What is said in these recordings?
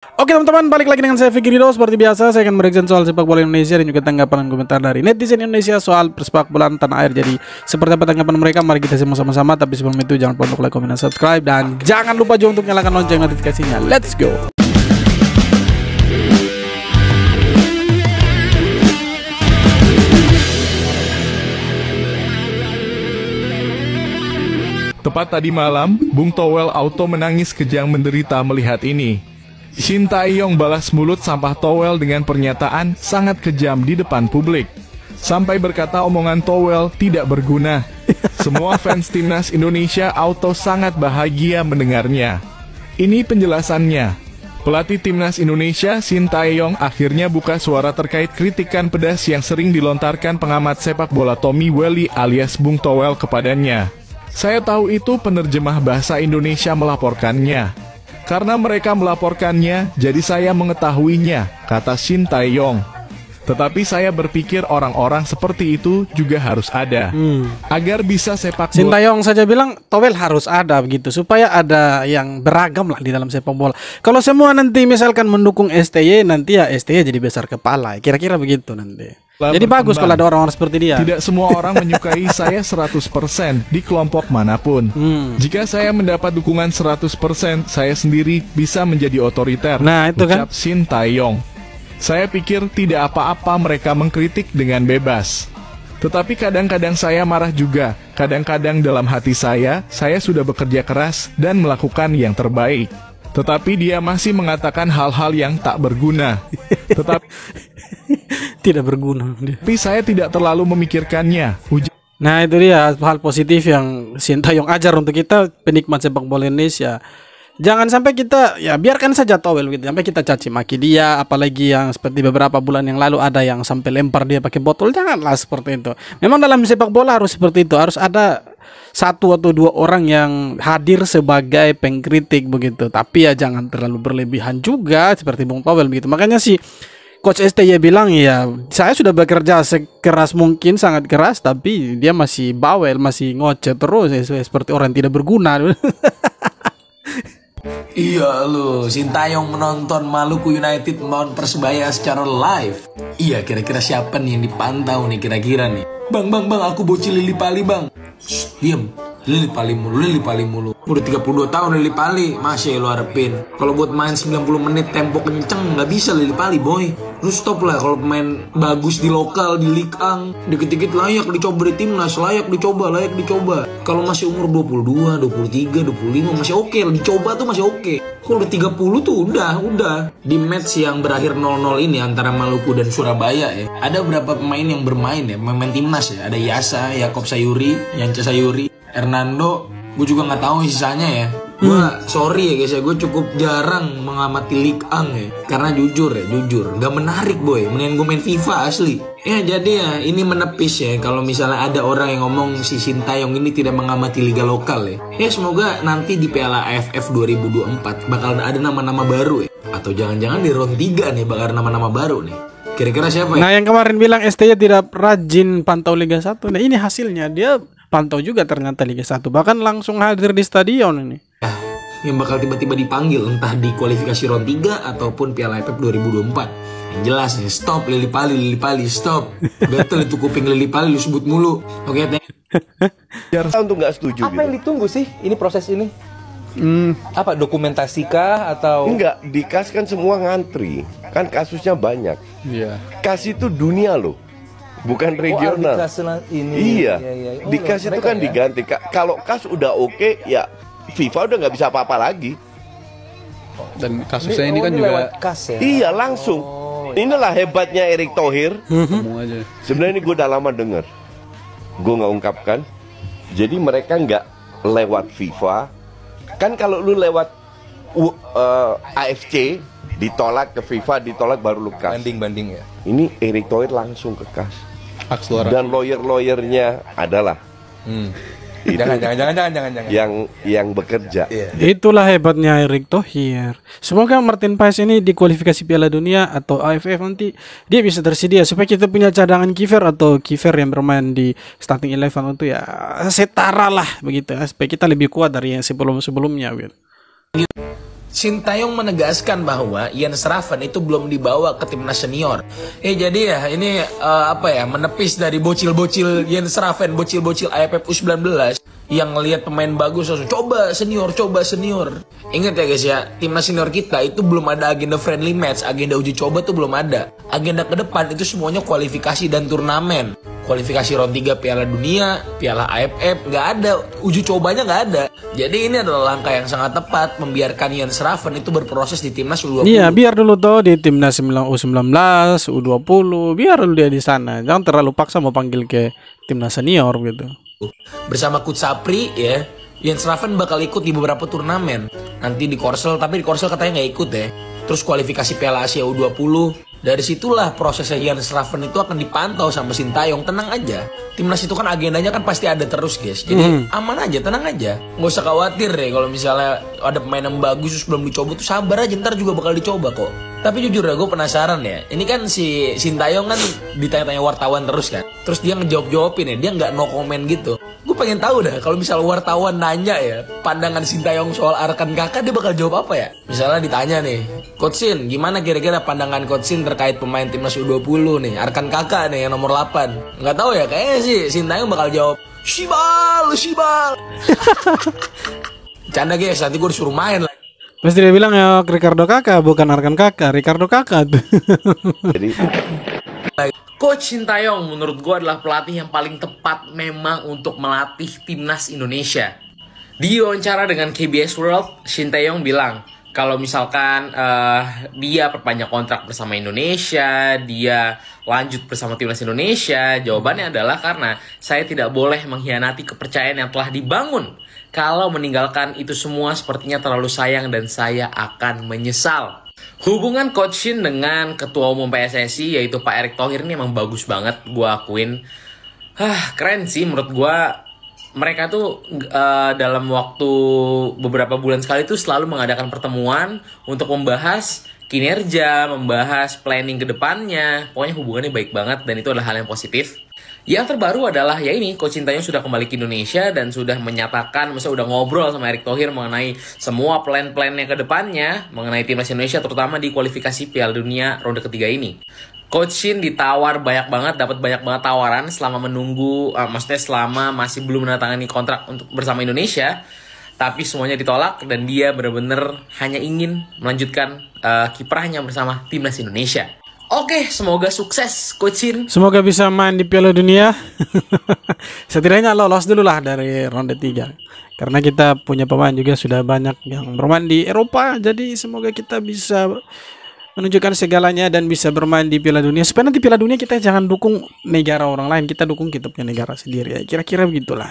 Oke teman-teman, balik lagi dengan saya Vicky Rido. Seperti biasa saya akan mereaction soal sepak bola Indonesia dan juga tanggapan dan komentar dari netizen Indonesia soal persepak bola tanah air. Jadi seperti apa tanggapan mereka, mari kita simak sama-sama. Tapi sebelum itu jangan lupa untuk like, komen, dan subscribe. Dan jangan lupa juga untuk nyalakan lonceng notifikasinya. Let's go. Tepat tadi malam, Bung Towel Auto menangis kejang menderita melihat ini. Shin Tae-yong balas mulut sampah Towel dengan pernyataan sangat kejam di depan publik. Sampai berkata omongan Towel tidak berguna. Semua fans timnas Indonesia Auto sangat bahagia mendengarnya. Ini penjelasannya. Pelatih timnas Indonesia Shin Tae-yong akhirnya buka suara terkait kritikan pedas yang sering dilontarkan pengamat sepak bola Tommy Welly alias Bung Towel kepadanya. Saya tahu itu penerjemah bahasa Indonesia melaporkannya. Karena mereka melaporkannya, jadi saya mengetahuinya, kata Shin Tae-yong. Tetapi saya berpikir orang-orang seperti itu juga harus ada. Agar bisa sepak bola. Shin Tae-yong saja bilang Towel harus ada begitu, supaya ada yang beragam lah di dalam sepak bola. Kalau semua nanti misalkan mendukung STY, nanti ya STY jadi besar kepala. Kira-kira begitu nanti. Jadi bagus kalau ada orang-orang seperti dia. Tidak semua orang menyukai saya 100% di kelompok manapun. Jika saya mendapat dukungan 100%, saya sendiri bisa menjadi otoriter. Nah, itu kan. Ucap Shin Tae-yong. Saya pikir tidak apa-apa mereka mengkritik dengan bebas. Tetapi kadang-kadang saya marah juga. Kadang-kadang dalam hati saya sudah bekerja keras dan melakukan yang terbaik. Tetapi dia masih mengatakan hal-hal yang tak berguna. Tidak berguna. Tapi saya tidak terlalu memikirkannya. Nah itu dia hal positif yang Shin Tae-yong ajar untuk kita penikmat sepak bola Indonesia. Jangan sampai kita ya biarkan saja Towel gitu, sampai kita caci maki dia, apalagi yang seperti beberapa bulan yang lalu ada yang sampai lempar dia pakai botol. Janganlah seperti itu. Memang dalam sepak bola harus seperti itu, harus ada satu atau dua orang yang hadir sebagai pengkritik begitu. Tapi ya jangan terlalu berlebihan juga seperti Bung Towel begitu. Makanya sih Coach STY bilang ya saya sudah bekerja sekeras mungkin, sangat keras, tapi dia masih bawel, masih ngoceh terus seperti orang yang tidak berguna. Iya lu, Shin Tae-yong menonton Maluku United melawan Persebaya secara live. Iya, kira-kira siapa nih yang dipantau nih kira-kira nih? Bang, aku bocil Lili Pali bang. Shh, diem. Lili Pali mulu. Udah 32 tahun Lili Pali, masih lu harapin. Kalau buat main 90 menit tempo kenceng, nggak bisa Lili Pali boy. Lu stop lah kalau pemain bagus di lokal, di Ligue 1, dikit-dikit layak dicoba di timnas, layak dicoba. Kalau masih umur 22, 23, 25 masih oke, dicoba tuh masih oke. Kalau udah 30 tuh udah. Di match yang berakhir 0-0 ini antara Maluku dan Surabaya ya, ada beberapa pemain yang bermain ya, pemain timnas ya. Ada Yasa, Yakob Sayuri, Yance Sayuri, Hernando, gue juga nggak tahu sisanya ya. Gue sorry ya guys ya, gue cukup jarang mengamati Ligue 1 ya. Karena jujur nggak menarik boy. Mendingan gue main FIFA asli. Ya jadi ya ini menepis ya kalau misalnya ada orang yang ngomong si Shin Tae-yong ini tidak mengamati liga lokal ya. Ya semoga nanti di Piala AFF 2024 bakal ada nama-nama baru ya. Atau jangan-jangan di round 3 nih bakal ada nama-nama baru nih. Kira-kira siapa ya? Nah yang kemarin bilang STY tidak rajin pantau Liga 1. Nah ini hasilnya, dia pantau juga ternyata Liga 1. Bahkan langsung hadir di stadion ini. Yang bakal tiba-tiba dipanggil entah di kualifikasi round 3 ataupun Piala AFF 2024. Yang jelas nih, stop Lili Pali, stop. Betul itu kuping Lili Pali lu sebut mulu. Oke, untuk nggak setuju. Apa yang ditunggu sih ini proses ini? Apa dokumentasikah atau Enggak, di KAS kan semua ngantri. Kan kasusnya banyak. Iya. KAS itu dunia loh. Bukan regional. di KAS ini. Iya. Oh, Di KAS itu kan diganti. Kalau KAS udah oke, ya FIFA udah nggak bisa apa-apa lagi. Dan kasusnya ini kan juga lewat KAS ya? Iya, langsung. Inilah hebatnya Erick Thohir. ketemu aja. Sebenarnya ini gue udah lama denger. Gue nggak ungkapkan. Jadi mereka nggak lewat FIFA. Kan kalau lu lewat AFC ditolak ke FIFA, ditolak baru lu KAS. Banding ya. Ini Erick Thohir langsung ke KAS. Hak suara. Dan lawyer-lawyernya adalah itu Jangan. yang bekerja. Itulah hebatnya Erick Thohir. Semoga Martin Paes ini di kualifikasi Piala Dunia atau AFF nanti dia bisa tersedia supaya kita punya cadangan kiper atau kiper yang bermain di starting 11 itu ya setara lah begitu, supaya kita lebih kuat dari yang sebelumnya gitu. Sintayong menegaskan bahwa Ian Schraven itu belum dibawa ke timnas senior. Jadi ya ini menepis dari bocil-bocil Ian Schraven, bocil-bocil AFF U19 yang ngelihat pemain bagus langsung coba senior. Ingat ya guys ya, timnas senior kita itu belum ada agenda friendly match, agenda uji coba tuh belum ada. Agenda ke depan itu semuanya kualifikasi dan turnamen. Kualifikasi round 3 Piala Dunia, Piala AFF, nggak ada. Uji cobanya nggak ada. Jadi ini adalah langkah yang sangat tepat membiarkan Ian Schraven itu berproses di timnas U20. Iya, biar dulu tuh di timnas U19, U20, biar dulu dia di sana. Jangan terlalu paksa mau panggil ke timnas senior gitu. Bersama Coach Sapri ya, Ian Schraven bakal ikut di beberapa turnamen. Nanti di Korsel, tapi di Korsel katanya nggak ikut ya. Terus kualifikasi Piala Asia U20. Dari situlah prosesnya Ian Schraven itu akan dipantau sama Sintayong. Tenang aja, timnas itu kan agendanya kan pasti ada terus guys. Jadi aman aja, tenang aja. Nggak usah khawatir deh kalau misalnya ada pemain yang bagus terus belum dicoba tuh, sabar aja, ntar juga bakal dicoba kok. Tapi jujur ya, gue penasaran ya. Ini kan si Sintayong kan ditanya-tanya wartawan terus kan. Terus dia ngejawab-jawabin ya, dia nggak no comment gitu. Gue pengen tahu dah kalau misalnya wartawan nanya ya, pandangan Sintayong soal Arkan Kakak, dia bakal jawab apa ya? Misalnya ditanya nih, Coach Sin, gimana kira-kira pandangan Coach Sin terkait pemain timnas U20 nih, Arkan Kakak nih yang nomor 8? Nggak tahu ya, kayaknya sih Sintayong bakal jawab, Shibal. Canda guys, nanti gue disuruh main lagi. Pasti dia bilang ya Ricardo Kakak, bukan Arkan Kakak, Ricardo Kakak tuh. Jadi Coach Sintayong menurut gue adalah pelatih yang paling tepat memang untuk melatih timnas Indonesia. Di wawancara dengan KBS World, Sintayong bilang kalau misalkan dia perpanjang kontrak bersama Indonesia, dia lanjut bersama timnas Indonesia, jawabannya adalah karena saya tidak boleh mengkhianati kepercayaan yang telah dibangun. Kalau meninggalkan itu semua sepertinya terlalu sayang dan saya akan menyesal. Hubungan Coach Shin dengan Ketua Umum PSSI yaitu Pak Erick Thohir ini emang bagus banget, gue akuin. Keren sih menurut gue. Mereka tuh dalam waktu beberapa bulan sekali tuh selalu mengadakan pertemuan untuk membahas kinerja, membahas planning ke depannya. Pokoknya hubungannya baik banget dan itu adalah hal yang positif. Yang terbaru adalah ya ini, Coach Sintayong sudah kembali ke Indonesia dan sudah menyatakan, maksudnya udah ngobrol sama Erick Thohir mengenai semua plan-plannya ke depannya mengenai timnas Indonesia, terutama di kualifikasi Piala Dunia ronde ketiga ini. Coach Shin ditawar banyak banget, dapat banyak banget tawaran selama menunggu, maksudnya selama masih belum menandatangani kontrak untuk bersama Indonesia, tapi semuanya ditolak dan dia benar-benar hanya ingin melanjutkan kiprahnya bersama timnas Indonesia. Oke, semoga sukses Coach Shin. Semoga bisa main di Piala Dunia. Setidaknya lolos dulu lah dari ronde 3. Karena kita punya pemain juga sudah banyak yang bermain di Eropa. Jadi semoga kita bisa menunjukkan segalanya dan bisa bermain di Piala Dunia. Supaya nanti Piala Dunia kita jangan dukung negara orang lain, kita dukung kita punya negara sendiri. Kira-kira begitulah.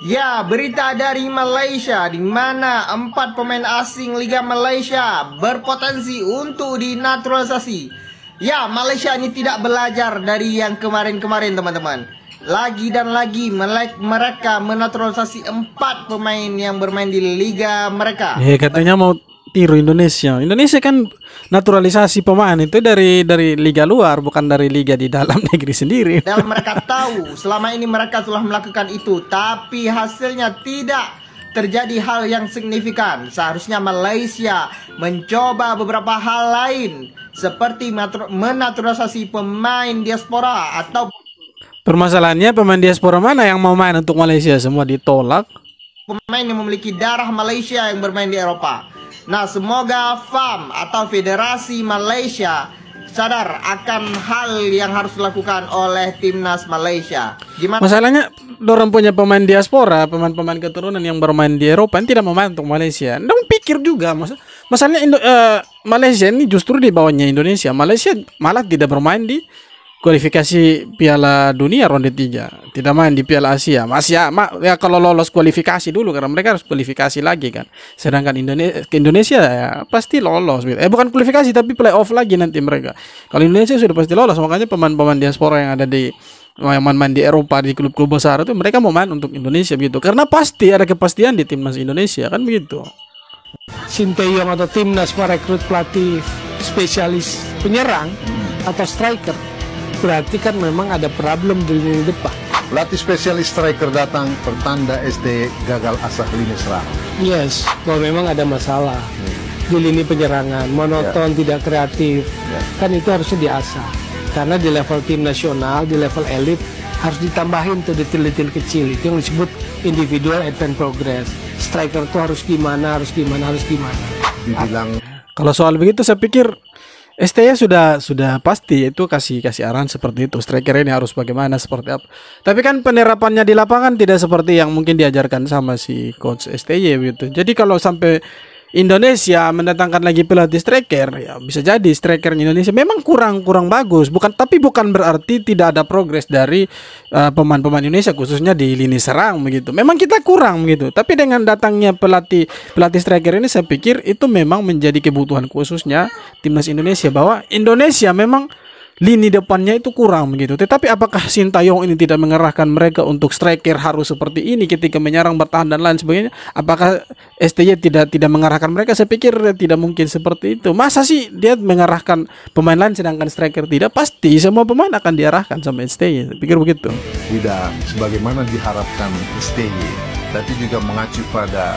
Ya, berita dari Malaysia di mana 4 pemain asing Liga Malaysia berpotensi untuk dinaturalisasi. Ya, Malaysia ini tidak belajar dari yang kemarin-kemarin teman-teman. Lagi dan lagi mereka menaturalisasi 4 pemain yang bermain di liga mereka. Katanya mau tiru Indonesia. Indonesia kan naturalisasi pemain itu dari liga luar, bukan dari liga di dalam negeri sendiri. Dan mereka tahu selama ini mereka telah melakukan itu, tapi hasilnya tidak terjadi hal yang signifikan. Seharusnya Malaysia mencoba beberapa hal lain seperti menaturalisasi pemain diaspora atau permasalahannya pemain diaspora mana yang mau main untuk Malaysia, semua ditolak. Pemain yang memiliki darah Malaysia yang bermain di Eropa. Nah, semoga FAM atau Federasi Malaysia sadar akan hal yang harus dilakukan oleh timnas Malaysia. Gimana? Masalahnya dorang punya pemain diaspora, pemain-pemain keturunan yang bermain di Eropa yang tidak mau main untuk Malaysia. Dong pikir juga, masalahnya Malaysia ini justru di bawahnya Indonesia. Malaysia malah tidak bermain di kualifikasi Piala Dunia ronde 3, tidak main di Piala Asia. Masih ya kalau lolos kualifikasi dulu karena mereka harus kualifikasi lagi kan. Sedangkan Indonesia ya pasti lolos. Bukan kualifikasi tapi playoff lagi nanti mereka. Kalau Indonesia sudah pasti lolos, makanya pemain-pemain diaspora yang ada di main di Eropa di klub-klub besar itu mereka mau main untuk Indonesia begitu. Karena pasti ada kepastian di timnas Indonesia kan begitu. Sintayong atau timnas merekrut pelatih spesialis penyerang atau striker. Berarti kan memang ada problem di lini depan. Pelatih spesialis striker datang pertanda SD gagal asah lini serang. Yes, bahwa memang ada masalah. di lini penyerangan, monoton, tidak kreatif. Kan itu harusnya diasah. Karena di level tim nasional, di level elit harus ditambahin tuh detail-detail kecil. Itu yang disebut individual advance progress. Striker tuh harus gimana. Dibilang Kalau soal begitu saya pikir STY sudah pasti itu kasih arahan seperti itu. Striker ini harus bagaimana, seperti apa. Tapi kan penerapannya di lapangan tidak seperti yang mungkin diajarkan sama si coach STY gitu. Jadi kalau sampai Indonesia mendatangkan lagi pelatih striker, ya bisa jadi striker Indonesia memang kurang bagus. Bukan berarti tidak ada progres dari pemain-pemain Indonesia khususnya di lini serang begitu. Memang kita kurang begitu. Tapi dengan datangnya pelatih striker ini saya pikir itu memang menjadi kebutuhan khususnya timnas Indonesia, bahwa Indonesia memang lini depannya itu kurang begitu. Tetapi apakah Sintayong ini tidak mengerahkan mereka untuk striker harus seperti ini ketika menyerang, bertahan dan lain sebagainya? Apakah STY tidak mengerahkan mereka? Saya pikir tidak mungkin seperti itu. Masa sih dia mengerahkan pemain lain sedangkan striker tidak? Pasti semua pemain akan diarahkan sama STY. Saya pikir begitu. tidak sebagaimana diharapkan STY, tapi juga mengacu pada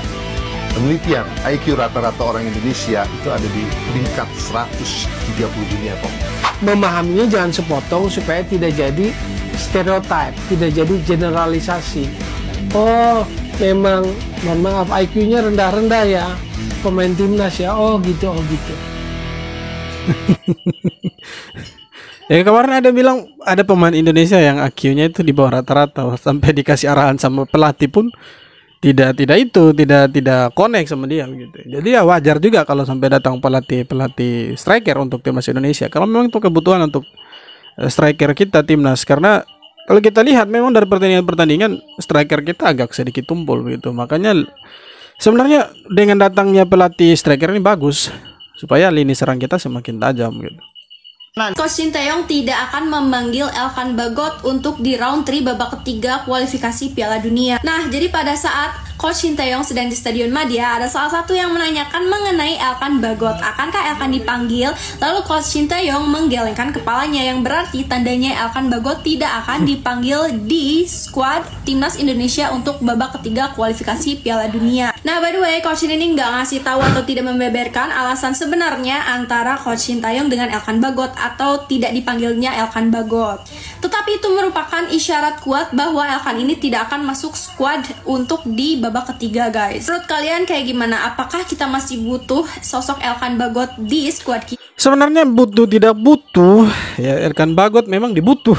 penelitian IQ rata-rata orang Indonesia itu ada di peringkat 130 dunia kok. Memahaminya jangan sepotong supaya tidak jadi stereotip, tidak jadi generalisasi. Oh, memang mohon maaf IQ-nya rendah-rendah ya pemain timnas ya. Oh gitu. Ya kemarin ada bilang ada pemain Indonesia yang IQ-nya itu di bawah rata-rata, sampai dikasih arahan sama pelatih pun tidak connect sama dia gitu. Jadi ya wajar juga kalau sampai datang pelatih striker untuk timnas Indonesia. Kalau memang itu kebutuhan untuk striker kita timnas, karena kalau kita lihat memang dari pertandingan striker kita agak sedikit tumpul gitu. Makanya sebenarnya dengan datangnya pelatih striker ini bagus supaya lini serang kita semakin tajam gitu. Coach Sintayong tidak akan memanggil Elkan Bagot untuk di round 3 babak ketiga kualifikasi Piala Dunia. Nah, jadi pada saat Coach Sintayong sedang di Stadion Madia, ada salah satu yang menanyakan mengenai Elkan Bagot. Akankah Elkan dipanggil? Lalu Coach Sintayong menggelengkan kepalanya, yang berarti tandanya Elkan Bagot tidak akan dipanggil di skuad Timnas Indonesia untuk babak ketiga kualifikasi Piala Dunia. Nah, by the way, Coach ini nggak ngasih tahu atau tidak membeberkan alasan sebenarnya antara Coach Sintayong dengan Elkan Bagot atau tidak dipanggilnya Elkan Bagot. Tetapi itu merupakan isyarat kuat bahwa Elkan ini tidak akan masuk skuad untuk di babak ketiga, guys. Menurut kalian kayak gimana? Apakah kita masih butuh sosok Elkan Bagot di skuad kita? Sebenarnya butuh tidak butuh, ya Elkan Bagot memang dibutuh.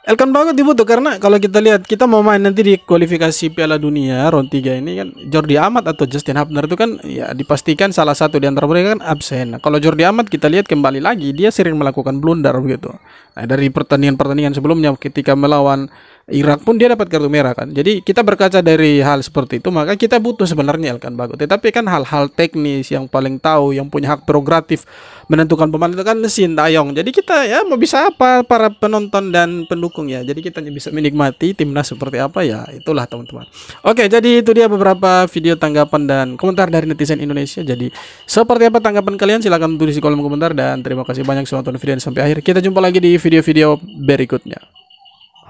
Elkan Bagot dibutuh karena kalau kita lihat, kita mau main nanti di kualifikasi Piala Dunia round 3 ini kan, Jordi Amat atau Justin Hubner itu kan ya dipastikan salah satu di antara mereka kan absen. Nah, kalau Jordi Amat kita lihat kembali lagi dia sering melakukan blunder begitu. Nah, dari pertandingan sebelumnya ketika melawan Irak pun dia dapat kartu merah kan. Jadi kita berkaca dari hal seperti itu, maka kita butuh sebenarnya Elkan Bagot. Tetapi kan hal-hal teknis yang paling tahu, yang punya hak prerogatif menentukan pemain itu kan Sintayong. Jadi kita ya mau bisa apa para penonton dan pendukung ya. Jadi kita bisa menikmati timnas seperti apa ya. Itulah teman-teman. Oke, jadi itu dia beberapa video tanggapan dan komentar dari netizen Indonesia. Jadi seperti apa tanggapan kalian? Silahkan tulis di kolom komentar dan terima kasih banyak sudah nonton video ini sampai akhir. Kita jumpa lagi di video-video berikutnya.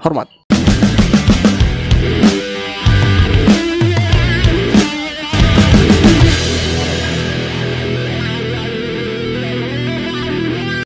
Hormat.